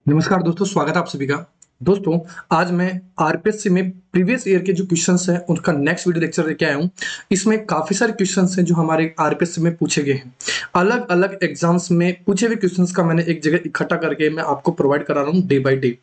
नमस्कार दोस्तों, स्वागत है आप सभी का। दोस्तों, आज मैं आरपीएससी में प्रीवियस ईयर के जो क्वेश्चंस हैं उनका नेक्स्ट वीडियो लेक्चर लेके आया हूँ। इसमें काफ़ी सारे क्वेश्चंस हैं जो हमारे आरपीएससी में पूछे गए हैं। अलग-अलग एग्जाम्स में पूछे हुए क्वेश्चंस का मैंने एक जगह इकट्ठा करके मैं आपको प्रोवाइड करा रहा हूँ डे बाय डे।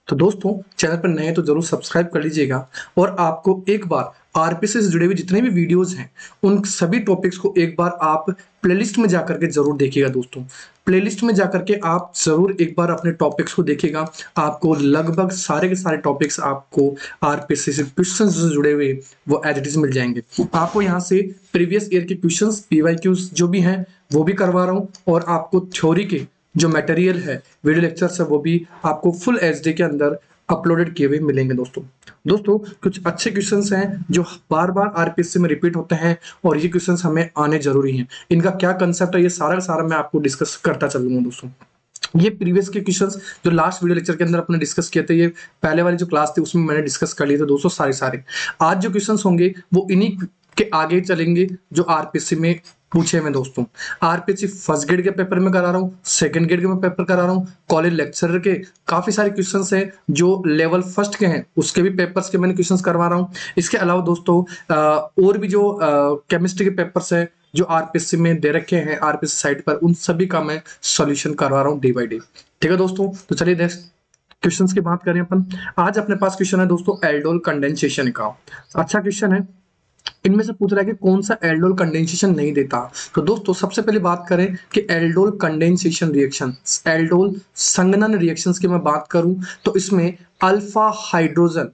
तो दोस्तों, चैनल पर नए हैं तो जरूर सब्सक्राइब कर लीजिएगा और आपको एक बार आरपीएससी से जुड़े हुए जितने भी वीडियोज़ हैं, उन सभी टॉपिक्स को एक बार आप प्लेलिस्ट में जाकर के ज़रूर देखिएगा दोस्तों। प्लेलिस्ट में जाकर के आप ज़रूर एक बार अपने टॉपिक्स को देखिएगा। आपको लगभग सारे के सारे टॉपिक्स आपको आरपीएससी से क्वेश्चन से जुड़े हुए वो एज इट इज मिल जाएंगे। आपको यहाँ से प्रीवियस ईयर के क्वेश्चंस पीवाईक्यूज जो भी हैं वो भी करवा रहा हूँ और आपको थ्योरी के जो मटेरियल है, वीडियो लेक्चर्स है, वो भी आपको फुल एचडी के अंदर अपलोडेड किए हुए मिलेंगे दोस्तों कुछ अच्छे क्वेश्चंस हैं जो बार बार आरपीएससी में रिपीट होते हैं और ये क्वेश्चंस हमें आने जरूरी हैं। इनका क्या कंसेप्ट है ये सारा का सारा मैं आपको डिस्कस करता चलूंगा दोस्तों। ये प्रीवियस के क्वेश्चंस जो लास्ट वीडियो लेक्चर के अंदर अपने डिस्कस किए थे, ये पहले वाली जो क्लास थी उसमें मैंने डिस्कस कर लिए थे दोस्तों सारे। आज जो क्वेश्चंस होंगे वो इन्हीं के आगे चलेंगे जो आरपीएससी में पूछे मैं दोस्तों। आरपीएससी फर्स्ट ग्रेड के पेपर में करा रहा हूँ, सेकंड ग्रेड के मैं पेपर करा रहा हूँ, कॉलेज लेक्चरर के काफी सारे क्वेश्चंस हैं जो लेवल फर्स्ट के हैं उसके भी पेपर्स के मैंने क्वेश्चंस करवा रहा हूँ। इसके अलावा दोस्तों और भी जो केमिस्ट्री के पेपर्स हैं जो आरपीएससी में दे रखे हैं आरपीएससी साइट पर, उन सभी का मैं सॉल्यूशन करवा रहा हूँ डे बाय डे। ठीक है दोस्तों, तो चलिए नेक्स्ट क्वेश्चंस की बात करें अपन। आज अपने पास क्वेश्चन है दोस्तों एल्डोल कंडेंसेशन का। अच्छा क्वेश्चन है। इनमें से पूछ रहा है कि कौन सा एल्डोल कंडेंसेशन नहीं देता। तो दोस्तों सबसे पहले बात करें कि एल्डोल कंडेंसेशन रिएक्शन, एल्डोल संघनन रिएक्शंस की मैं बात करूं तो इसमें अल्फा हाइड्रोजन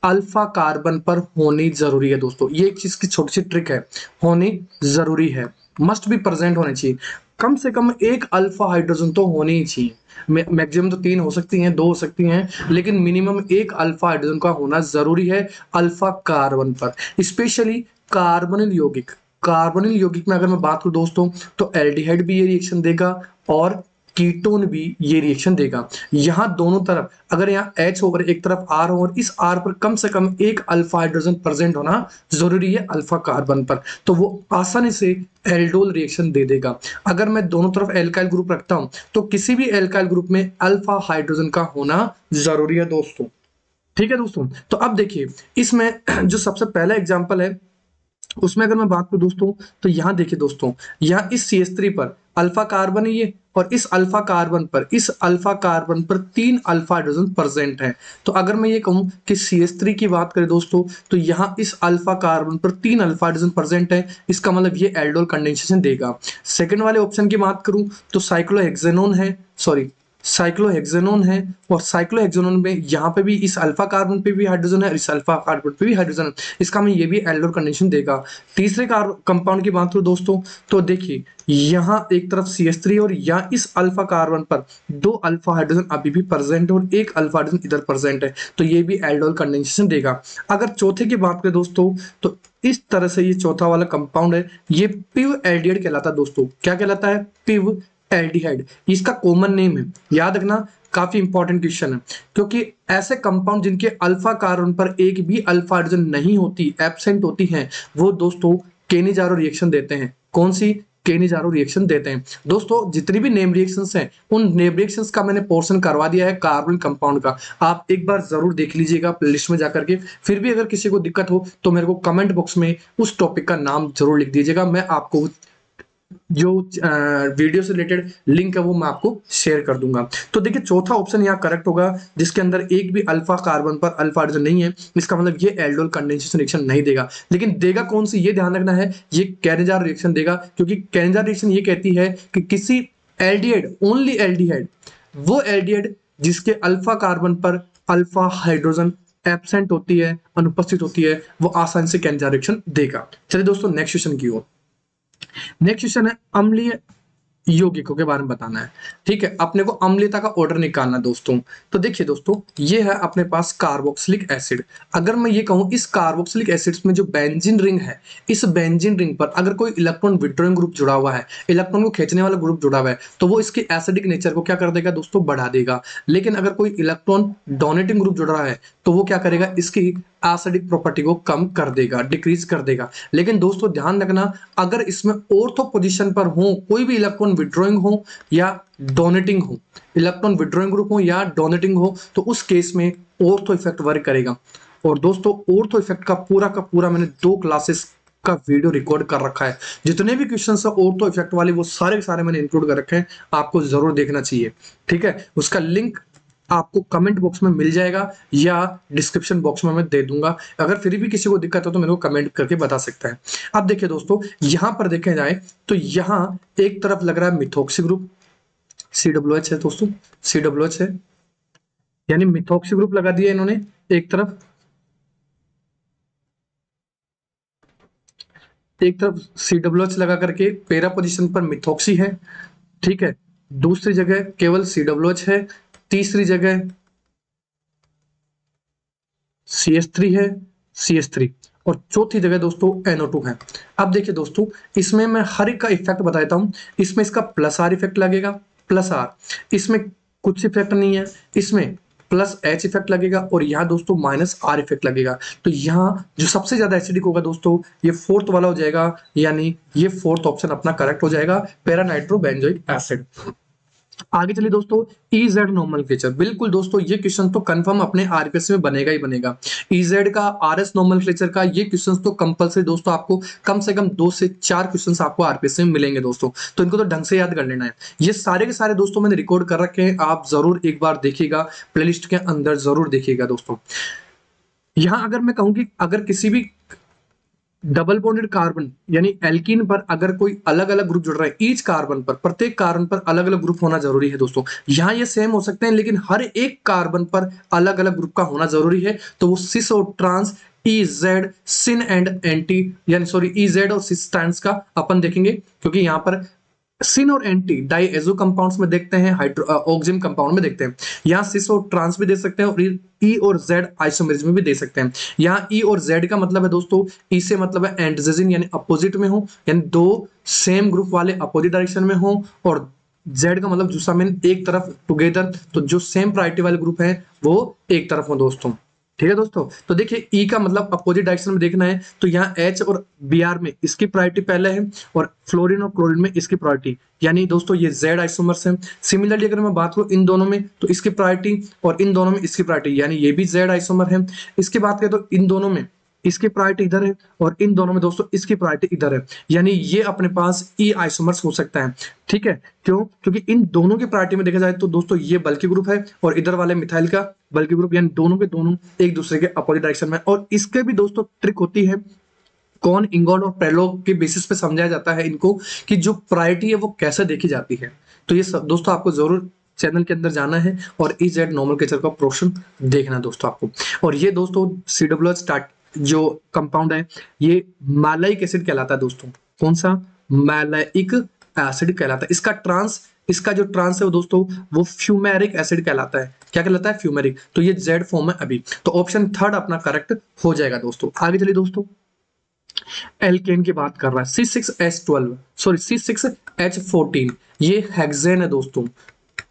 अल्फा कार्बन पर होनी जरूरी है दोस्तों। ये एक चीज की छोटी सी ट्रिक है, होनी जरूरी है, मस्ट बी प्रेजेंट होने चाहिए। कम से कम एक अल्फा हाइड्रोजन तो होनी ही चाहिए। मैक्सिमम तो 3 हो सकती हैं, 2 हो सकती हैं, लेकिन मिनिमम एक अल्फा हाइड्रोजन का होना जरूरी है अल्फा कार्बन पर। स्पेशली कार्बोनिल यौगिक में अगर मैं बात करूं दोस्तों तो एल्डिहाइड भी ये रिएक्शन देगा और कीटोन भी ये रिएक्शन देगा। यहां दोनों तरफ अगर यहाँ H हो और एक तरफ R हो और इस R पर कम से कम एक अल्फा हाइड्रोजन प्रेजेंट होना जरूरी है अल्फा कार्बन पर, तो वो आसानी से एल्डोल रिएक्शन दे देगा। अगर मैं दोनों तरफ एल्काइल ग्रुप रखता हूं तो किसी भी एल्काइल ग्रुप में अल्फा हाइड्रोजन का होना जरूरी है दोस्तों। ठीक है दोस्तों, तो अब देखिए इसमें जो सबसे पहला एग्जाम्पल है उसमें अगर मैं बात करूं दोस्तों तो यहां देखिए दोस्तों, यहां इस CH3 पर अल्फा कार्बन है ये और इस अल्फा कार्बन पर 3 अल्फा हाइड्रोजन प्रेजेंट है। तो अगर मैं ये कहूं कि CH3 की बात करें दोस्तों तो यहां इस अल्फा कार्बन पर 3 अल्फा हाइड्रोजन प्रेजेंट है, इसका मतलब ये एल्डोल कंडेंसेशन देगा। सेकंड वाले ऑप्शन की बात करूं तो साइक्लोहेक्सेनोन है और साइक्लोहेक्सेनोन में यहाँ पे भी इस अल्फा कार्बन पे भी हाइड्रोजन है, इस अल्फा कार्बन पे भी हाइड्रोजन है, इसका मैं ये भी एल्डोल कंडीशन देगा। तीसरे कंपाउंड की बात करूं दोस्तों तो देखिए यहाँ एक तरफ CH3 और यहाँ इस अल्फा कार्बन पर 2 अल्फा हाइड्रोजन अभी भी प्रेजेंट है और एक अल्फा हाइड्रोजन इधर प्रेजेंट है, तो ये भी एल्डोल कंडेंसेशन देगा। अगर चौथे की बात करें दोस्तों तो इस तरह से ये चौथा वाला कंपाउंड है, ये पिव एल्डिहाइड कहलाता है दोस्तों। क्या कहलाता है? पिव एल्डिहाइड, इसका कॉमन नेम है, याद रखना, काफी इंपॉर्टेंट क्वेश्चन है क्योंकि ऐसे कंपाउंड जिनके अल्फा कार्बन पर एक भी अल्फा हाइड्रोजन नहीं होती, एब्सेंट होती हैं, वो दोस्तों केनिजारो रिएक्शन देते हैं। कौन सी? केनिजारो रिएक्शन देते हैं दोस्तों। जितनी भी नेम रिएक्शंस हैं उन नेम रिएक्शंस का मैंने पोर्शन करवा दिया है कार्बन कंपाउंड का, आप एक बार जरूर देख लीजिएगा प्लेलिस्ट में जाकर के। फिर भी अगर किसी को दिक्कत हो तो मेरे को कमेंट बॉक्स में उस टॉपिक का नाम जरूर लिख दीजिएगा, मैं आपको जो वीडियो से रिलेटेड लिंक है वो मैं आपको शेयर कर दूंगा। तो देखिए चौथा ऑप्शन यहाँ करेक्ट होगा जिसके अंदर एक भी अल्फा कार्बन पर अल्फा हाइड्रोजन नहीं है, इसका मतलब ये एल्डोल कंडेंसेशन रिएक्शन नहीं देगा। लेकिन देगा कौन सी, ये ध्यान रखना है, ये कैनेजार रिएक्शन देगा क्योंकि कैनेजार रिएक्शन ये कहती है कि किसी एल्डिहाइड, ओनली एल्डिहाइड, वो एल्डिहाइड जिसके अल्फा कार्बन पर अल्फा हाइड्रोजन एब्सेंट होती है, अनुपस्थित होती है, वो आसानी से कैनेजार रिएक्शन देगा। चलिए दोस्तों नेक्स्ट क्वेश्चन की ओर। नेक्स्ट क्वेश्चन है अम्लीय यौगिकों के बारे में बताना है। ठीक है, अपने को अम्लीयता का ऑर्डर निकालना दोस्तों। तो देखिए दोस्तों ये है अपने पास कार्बोक्सिलिक एसिड। अगर मैं ये कहूं इस कार्बोक्सिलिक एसिड में जो बेंजीन रिंग है, इस बेंजीन रिंग पर अगर कोई इलेक्ट्रॉन विड्रॉइंग ग्रुप जुड़ा हुआ है, इलेक्ट्रॉन को खींचने वाला ग्रुप जुड़ा हुआ है, तो वो इसके एसिडिक नेचर को क्या कर देगा दोस्तों? बढ़ा देगा। लेकिन अगर कोई इलेक्ट्रॉन डोनेटिंग ग्रुप जुड़ रहा है तो वो क्या करेगा, इसकी एसिडिक प्रॉपर्टी को कम कर देगा, डिक्रीज कर देगा। लेकिन दोस्तों ध्यान रखना, अगर इसमें ऑर्थो पोजीशन पर हो, कोई भी इलेक्ट्रॉन विड्रॉइंग हो या डोनेटिंग हो, इलेक्ट्रॉन विड्रॉइंग ग्रुप हो या डोनेटिंग हो, तो उस केस में ऑर्थो इफेक्ट वर्क करेगा। और दोस्तों ऑर्थो इफेक्ट का पूरा मैंने 2 क्लासेस का वीडियो रिकॉर्ड कर रखा है। जितने भी क्वेश्चन है ऑर्थो इफेक्ट वाले वो सारे के सारे मैंने इंक्लूड कर रखे हैं, आपको जरूर देखना चाहिए। ठीक है, उसका लिंक आपको कमेंट बॉक्स में मिल जाएगा या डिस्क्रिप्शन बॉक्स में मैं दे दूंगा। अगर फिर भी किसी को दिक्कत हो तो मेरे को कमेंट करके बता सकता है। अब देखिए दोस्तों, यहां पर देखे जाए तो यहां एक तरफ लग रहा है मिथॉक्सी ग्रुप, COOH है दोस्तों, COOH है, यानी मिथॉक्सी ग्रुप लगा दिया इन्होंने एक तरफ COOH लगा करके पैरा पोजीशन पर मिथॉक्सी है। ठीक है, दूसरी जगह केवल COOH है, तीसरी जगह CH3 है, CH3, और चौथी जगह दोस्तों NO2 है। अब देखिए दोस्तों, इसमें मैं हर एक का इफेक्ट बताता हूं। इसमें इसका +R इफेक्ट लगेगा, +R, इसमें कुछ इफेक्ट नहीं है, इसमें +H इफेक्ट लगेगा, और यहाँ दोस्तों -R इफेक्ट लगेगा। तो यहाँ जो सबसे ज्यादा एसिडिक होगा दोस्तों, ये 4th वाला हो जाएगा, यानी ये 4th ऑप्शन अपना करेक्ट हो जाएगा, पैरा नाइट्रोबेंजोइक एसिड। आगे चलिए दोस्तों, EZ नोमेनक्लेचर। बिल्कुल दोस्तों, ये क्वेश्चन तो कंफर्म अपने आरपीएससी में बनेगा ही बनेगा। EZ का, RS नोमेनक्लेचर का, ये क्वेश्चन तो कंपलसरी दोस्तों, आपको कम से कम 2 से 4 क्वेश्चन आपको आरपीएससी में मिलेंगे दोस्तों, तो इनको तो ढंग से याद कर लेना है। ये सारे के सारे दोस्तों मैंने रिकॉर्ड कर रखे हैं, आप जरूर एक बार देखिएगा, प्लेलिस्ट के अंदर जरूर देखिएगा दोस्तों। यहां अगर मैं कहूं कि अगर किसी भी डबल बॉन्डेड कार्बन यानी एल्कीन पर अगर कोई अलग अलग ग्रुप जुड़ रहा है, ईच कार्बन पर, प्रत्येक कार्बन पर अलग अलग ग्रुप होना जरूरी है दोस्तों। यहां ये सेम हो सकते हैं, लेकिन हर एक कार्बन पर अलग अलग ग्रुप का होना जरूरी है। तो वो सिस और trans, EZ, syn and anti, यानी सॉरी EZ और सिस ट्रांस का अपन देखेंगे, क्योंकि यहां पर सिन और एंटी डाइएजो कंपाउंड्स में देखते हैं, ऑक्सिजन कंपाउंड में देखते हैं। यहाँ सिस और ट्रांस भी दे सकते हैं, और E और Z आइसोमेरिज्म में भी दे सकते हैं। यहाँ E और Z का मतलब है दोस्तों, E से मतलब है एंटीजन यानी अपोजिट में हो, यानी 2 सेम ग्रुप वाले अपोजिट डायरेक्शन में हो, और Z का मतलब दूसरा मीन एक तरफ टुगेदर, तो जो सेम प्रायोरिटी वाले ग्रुप है वो एक तरफ हो दोस्तों। ठीक है दोस्तों, तो देखिए E का मतलब अपोजिट डायरेक्शन में देखना है, तो यहाँ H और Br में इसकी प्रायोरिटी पहले है, और फ्लोरीन और क्लोरीन में इसकी प्रायोरिटी, यानी दोस्तों ये Z आइसोमर्स है। सिमिलरली अगर मैं बात करूं इन दोनों में, तो इसकी प्रायोरिटी और इन दोनों में इसकी प्रायोरिटी, यानी ये भी Z आइसोमर है। इसकी बात करें तो इन दोनों में इसकी प्रायोरिटी इधर है, और इन दोनों में दोस्तों इसकी प्रायोरिटी इधर है, यानी ये अपने पास E आइसोमर्स हो सकता है। ठीक है, क्यों? क्योंकि इन दोनों की प्रायोरिटी में देखा जाए तो दोस्तों ये बल्कि ग्रुप है, और इधर वाले मिथाइल का बल्कि ग्रुप, यानी दोनों के दोनों एक दूसरे के अपोजिट डायरेक्शन में। और इसके भी दोस्तों ट्रिक होती है, कौन, इंगॉट और प्रेलोग के बेसिस पे समझाया जाता है इनको, कि जो प्रायोरिटी है वो कैसे देखी जाती है। तो ये दोस्तों आपको जरूर चैनल के अंदर जाना है और EZ नोमेनक्लेचर का पोर्शन देखना है दोस्तों आपको। और ये दोस्तों COOH स्टार्ट जो कंपाउंड है, ये मैलाइक एसिड कहलाता है दोस्तों। कौन सा? मैलाइक एसिड कहलाता है। इसका जो ट्रांस है वो दोस्तों वो फ्यूमेरिक एसिड कहलाता है। क्या कहलाता है? फ्यूमेरिक। तो ये Z फॉर्म है अभी, तो ऑप्शन 3 अपना करेक्ट हो जाएगा दोस्तों। आगे चलिए दोस्तों, एल्केन की बात कर रहा है, C6H14, ये हेक्सेन है दोस्तों।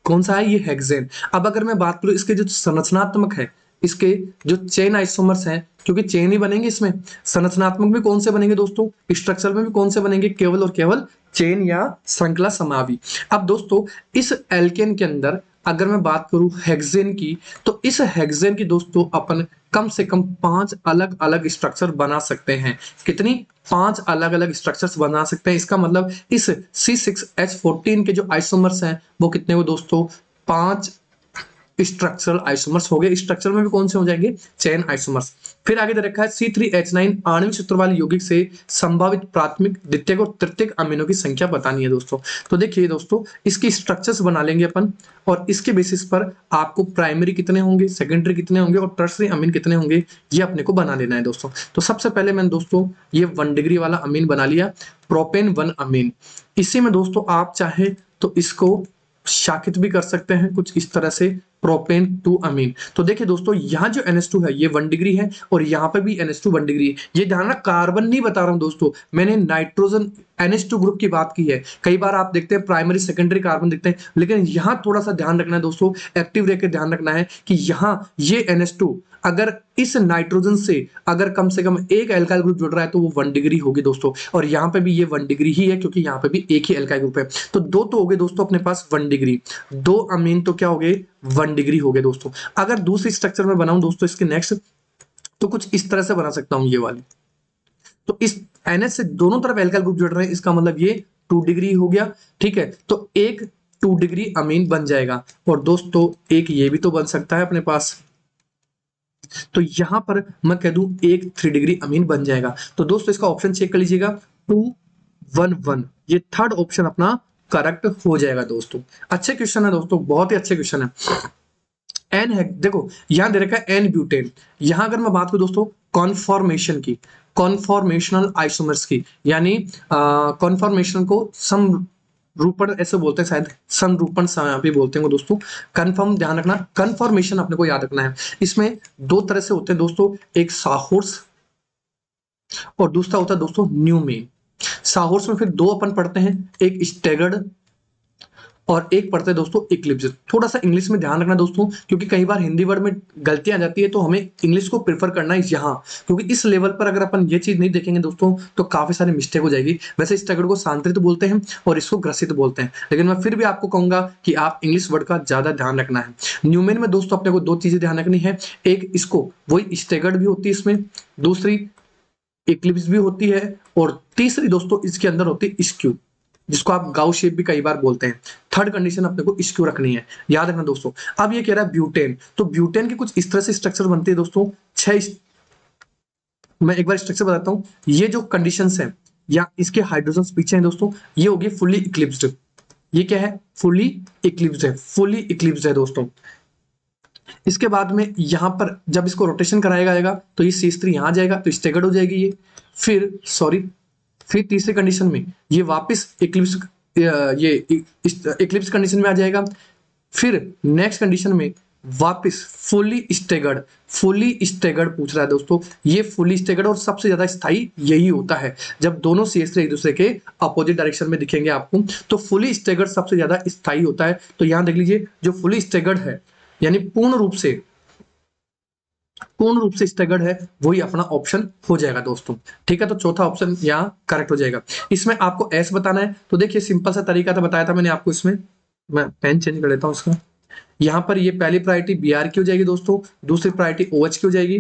कौन सा है? ये हेक्सेन। अब अगर मैं बात करूं इसके जो संरचनात्मक है, इसके जो चेन आइसोमर्स हैं, क्योंकि चेन ही बनेंगे इसमें, संरचनात्मक भी कौन से बनेंगे दोस्तों, स्ट्रक्चर में भी कौन से बनेंगे, केवल और केवल चेन या श्रृंखला समावी। अब दोस्तों इस एल्केन के अंदर अगर मैं बात करूं हेक्सेन की, तो इस हेक्सेन की दोस्तों अपन कम से कम 5 अलग अलग स्ट्रक्चर बना सकते हैं। कितनी? 5 अलग अलग स्ट्रक्चर्स बना सकते हैं। इसका मतलब इस C6H14 के जो आइसोमर्स हैं वो कितने हो दोस्तों? 5 स्ट्रक्चरल आइसोमर्स हो गए। स्ट्रक्चर में भी कौन से हो जाएंगे? Chain isomers. फिर आगे दे रखा है C3H9 आणविक सूत्र वाले यौगिक से संभावित प्राथमिक, द्वितीयक और तृतीयक अमीनों की संख्या बतानी है दोस्तों। तो देखिए दोस्तों, इसकी स्ट्रक्चर्स बना लेंगे अपन, और इसके बेसिस पर आपको प्राइमरी कितने होंगे, सेकेंडरी कितने होंगे और टर्सरी अमीन कितने होंगे, ये अपने को बना लेना है दोस्तों। तो सबसे पहले मैंने दोस्तों ये 1 डिग्री वाला अमीन बना लिया, प्रोपेन 1 अमीन। इसी में दोस्तों आप चाहे तो इसको शाखित भी कर सकते हैं कुछ इस तरह से, प्रोपेन 2 अमीन। तो देखिए दोस्तों, यहाँ जो NH2 है ये 1 डिग्री है, और यहाँ पे भी NH2 1 डिग्री है। ये ध्यान रखना, कार्बन नहीं बता रहा हूं दोस्तों, मैंने नाइट्रोजन NH2 ग्रुप की बात की है। कई बार आप देखते हैं प्राइमरी सेकेंडरी कार्बन दिखते हैं, लेकिन यहाँ थोड़ा सा ध्यान रखना है दोस्तों, एक्टिव रह के ध्यान रखना है कि यहाँ ये NH2 अगर इस नाइट्रोजन से अगर कम से कम एक एल्काइल ग्रुप जुड़ रहा है तो वो 1 डिग्री होगी दोस्तों, और यहाँ पे भी ये 1 डिग्री ही है क्योंकि यहाँ पे भी एक ही एल्काइल ग्रुप है। तो दो तो हो गए दोस्तों अपने पास 1 डिग्री, दो अमीन तो क्या हो गए 1 डिग्री हो गए दोस्तों। अगर दूसरी स्ट्रक्चर में बनाऊं दोस्तों इसके नेक्स्ट, तो कुछ इस तरह से बना सकता हूं ये वाली। तो इस NH से दोनों तरफ एल्काइल ग्रुप जुड़ रहे हैं, इसका मतलब ये 2 डिग्री हो गया। ठीक है, तो एक 2 डिग्री अमीन बन जाएगा, और दोस्तों एक ये भी तो बन सकता है अपने पास। तो यहां पर मैं कह दूं एक 3 डिग्री अमीन बन जाएगा। तो दोस्तों इसका ऑप्शन चेक कर लीजिएगा 2 1 1, ये थर्ड ऑप्शन अपना करेक्ट हो जाएगा दोस्तों। अच्छे क्वेश्चन है दोस्तों, बहुत ही अच्छे क्वेश्चन है। एन है, देखो यहां दे रखा है एन ब्यूटेन। यहां अगर मैं बात करूं दोस्तों कॉन्फॉर्मेशन की, कॉन्फॉर्मेशनल आइसोमर्स की, यानी कॉन्फॉर्मेशन को समरूपण ऐसे बोलते हैं, शायद समरूपण भी बोलते हैं दोस्तों। कन्फर्म ध्यान रखना, कन्फॉर्मेशन अपने को याद रखना है। इसमें दो तरह से होते हैं दोस्तों, एक साहोर्स और दूसरा होता है दोस्तों न्यूमेन। साहोर्स में फिर दो अपन पढ़ते हैं, एक स्टैगर्ड और एक पढ़ते हैं दोस्तों इक्लिप्स। थोड़ा सा इंग्लिश में ध्यान रखना दोस्तों, क्योंकि कई बार हिंदी वर्ड में गलतियां आ जाती है, तो हमें इंग्लिश को प्रेफर करना है यहाँ, क्योंकि इस लेवल पर अगर अपन ये चीज नहीं देखेंगे दोस्तों तो काफी सारी मिस्टेक हो जाएगी। वैसे इस टगड़ को सांत्रित बोलते हैं और इसको ग्रसित बोलते हैं, लेकिन मैं फिर भी आपको कहूंगा कि आप इंग्लिश वर्ड का ज्यादा ध्यान रखना है। न्यूमेन में दोस्तों अपने को दो चीजें ध्यान रखनी है, एक इसको वही स्टेगर्ड भी होती है इसमें, दूसरी इक्लिप्स भी होती है, और तीसरी दोस्तों इसके अंदर होती है स्क्यू, जिसको आप गाउ शेप भी कई बार बोलते हैं। थर्ड कंडीशन अपने को स्क्यू रखनी है, याद रखना दोस्तों। अब ये कह रहा है ब्यूटेन, तो ब्यूटेन की कुछ इस तरह से स्ट्रक्चर बनती है दोस्तों, मैं एक बार स्ट्रक्चर बताता हूं। ये जो कंडीशंस है या इसके हाइड्रोजन पीछे हैं दोस्तों, ये होगी फुल्ली इक्लिप्स्ड। ये क्या है, फुल्ली इक्लिप्स्ड है, फुल्ली इक्लिप्स्ड है दोस्तों। इसके बाद में यहां पर जब इसको रोटेशन कराया जाएगा तो ये C3 यहां जाएगा तो स्टेगर्ड हो जाएगी ये, फिर तीसरी कंडीशन में ये वापस इक्लिप्स कंडीशन में आ जाएगा। फिर नेक्स्ट कंडीशन में वापस फुली स्टेगर्ड पूछ रहा है दोस्तों। ये फुली स्टेगर्ड और सबसे ज्यादा स्थायी यही होता है, जब दोनों CH3 एक दूसरे के अपोजिट डायरेक्शन में दिखेंगे आपको, तो फुली स्टेगर्ड सबसे ज्यादा स्थायी होता है। तो यहां देख लीजिए जो फुली स्टेगर्ड है, यानी पूर्ण रूप से स्टेगर्ड है, वही अपना ऑप्शन हो जाएगा दोस्तों। ठीक है, तो चौथा ऑप्शन यहाँ करेक्ट हो जाएगा। इसमें आपको एस बताना है, तो देखिए सिंपल सा तरीका था, बताया था मैंने आपको। इसमें मैं पेन चेंज कर लेता हूँ इसका। यहाँ पर ये पहली प्रायोरिटी Br की हो जाएगी दोस्तों, दूसरी प्रायोरिटी OH की हो जाएगी।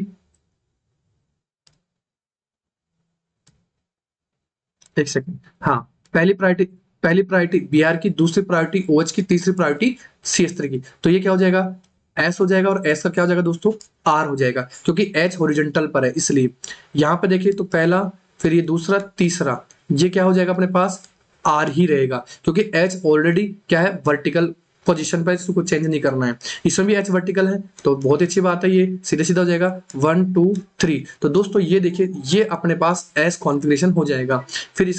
एक सेकंड, हाँ, पहली प्रायोरिटी Br की, दूसरी प्रायोरिटी OH की, तीसरी प्रायोरिटी CH3 की। तो ये क्या हो जाएगा, S हो जाएगा, और S का क्या हो जाएगा दोस्तों, R हो जाएगा, क्योंकि H हॉरिजॉन्टल पर है इसलिए। यहाँ पे देखिए तो पहला, फिर ये दूसरा, तीसरा, ये क्या हो जाएगा अपने पास, R ही रहेगा, क्योंकि H ऑलरेडी क्या है, वर्टिकल पोजीशन पर, इसको चेंज नहीं करना है। इसमें भी H वर्टिकल है, तो बहुत अच्छी बात है, ये सीधे सीधा हो जाएगा 1 2 3। तो दोस्तों ये देखिए, ये अपने पास S कॉन्फ़िगरेशन हो जाएगा। फिर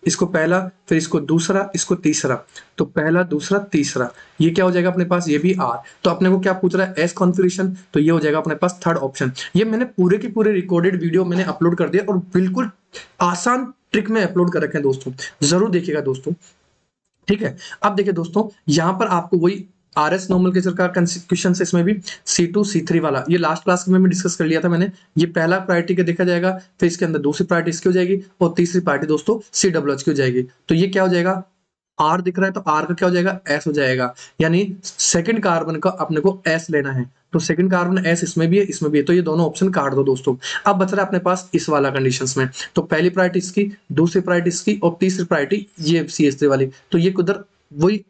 इसको पहला, फिर इसको दूसरा, इसको तीसरा, तो पहला दूसरा तीसरा, ये क्या हो जाएगा अपने पास, ये भी R। तो अपने को क्या पूछ रहा है, S कॉन्फ़िगरेशन, तो ये हो जाएगा अपने पास थर्ड ऑप्शन। ये मैंने पूरे के पूरे रिकॉर्डेड वीडियो मैंने अपलोड कर दिया, और बिल्कुल आसान ट्रिक में अपलोड कर रखे हैं दोस्तों, जरूर देखिएगा दोस्तों। ठीक है, अब देखिए दोस्तों, यहां पर आपको वही RS नोमेनक्लेचर का क्वेश्चन है, इसमें भी C2 C3 वाला, ये लास्ट क्लास में डिस्कस कर लिया था मैंने। ये पहला प्रायोरिटी का देखा जाएगा, फिर इसके अंदर दूसरी प्रायोरिटी इसकी हो जाएगी, और तीसरी प्रायोरिटी दोस्तों CWH की हो जाएगी। तो ये क्या हो जाएगा, R दिख रहा है, तो R का क्या हो जाएगा, S हो जाएगा, यानी सेकंड कार्बन का अपने को S लेना है। तो सेकंड कार्बन S इसमें भी है, इसमें भी है, तो ये दोनों ऑप्शन काट दो दोस्तों। अब बच रहा है अपने पास इस वाला कंडीशंस में, तो पहली प्रायोरिटी इसकी, दूसरी प्रायोरिटी इसकी, और तीसरी प्रायोरिटी ये CH3 वाली। तो ये उधर वही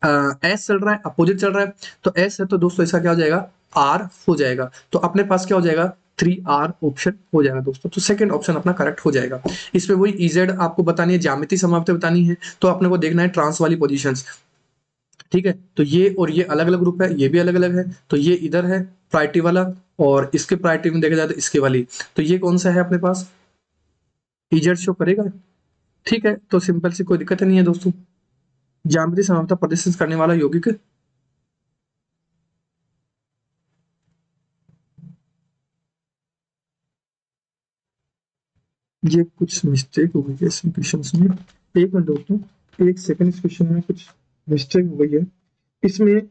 S चल रहा है, अपोजिट चल रहा है, तो S है, तो दोस्तों इसका क्या हो जाएगा, R हो जाएगा। तो अपने पास क्या हो जाएगा, 3R ऑप्शन हो जाएगा दोस्तों। तो सेकंड ऑप्शन अपना करेक्ट हो जाएगा। इसमें वही EZ आपको बतानी है, ज्यामिति समाप्ति बतानी है, तो अपने को देखना है ट्रांस वाली पोजीशंस। ठीक है, तो ये और ये अलग अलग ग्रुप है, ये भी अलग अलग है, तो ये इधर है प्रायोरिटी वाला, और इसके प्रायोरिटी में देखा जाए तो इसके वाली, तो ये कौन सा है अपने पास, EZ शो करेगा। ठीक है, तो सिंपल सी कोई दिक्कत नहीं है दोस्तों। ज्यामिति समानता प्रदर्शित करने वाला यौगिक, ये कुछ मिस्टेक हो गई है इस क्वेश्चन में। एक मिनट दोस्तों, एक सेकंड, इस क्वेश्चन में कुछ मिस्टेक हो गई है। इसमें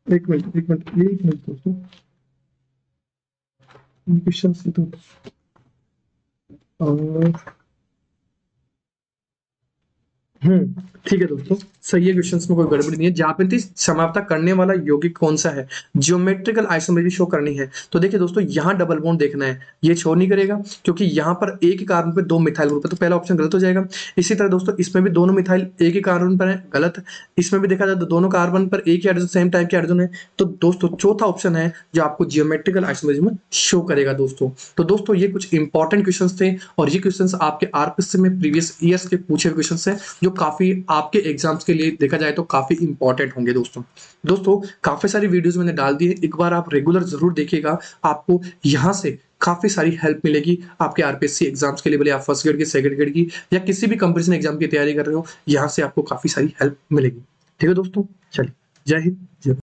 एक मिनट एक मिनट दोस्तों, क्वेश्चन से तो ठीक है दोस्तों, सही है, क्वेश्चंस में कोई गड़बड़ी नहीं है। ज्यामिति समाप्ता करने वाला यौगिक कौन सा है? ज्योमेट्रिकल आइसोमेट्री शो करनी है। तो देखिए दोस्तों, यहाँ डबल बॉन्ड देखना है, ये शो नहीं करेगा क्योंकि यहाँ पर एक ही कार्बन पे दो मिथाइल ग्रुप है, तो पहला ऑप्शन गलत हो जाएगा। इसी तरह दोस्तों इसमें भी दोनों मिथाइल एक ही कार्बन पर है, गलत। इसमें भी देखा जाए तो दोनों कार्बन पर एक ही हाइड्रोजन, सेम टाइप के हाइड्रोजन है, तो दोस्तों चौथा ऑप्शन है जो आपको जियोमेट्रिकल आइसोमेट्री में शो करेगा दोस्तों। तो दोस्तों ये कुछ इंपॉर्टेंट क्वेश्चंस थे, और ये क्वेश्चंस आपके आरपीएससी में प्रीवियस ईयर्स के पूछे हुए क्वेश्चंस हैं, जो काफी आपके एग्जाम्स के लिए देखा जाए तो काफी इंपॉर्टेंट होंगे दोस्तों। दोस्तों काफी सारी वीडियोस मैंने डाल दी है, एक बार आप रेगुलर जरूर देखिएगा, आपको यहाँ से काफी सारी हेल्प मिलेगी आपके आरपीएससी एग्जाम्स के लिए, भले आप फर्स्ट ग्रेड की, सेकंड ग्रेड की, या किसी भी कंपटीशन एग्जाम की तैयारी कर रहे हो, यहाँ से आपको काफी सारी हेल्प मिलेगी। ठीक है दोस्तों, चलिए, जय हिंद, जय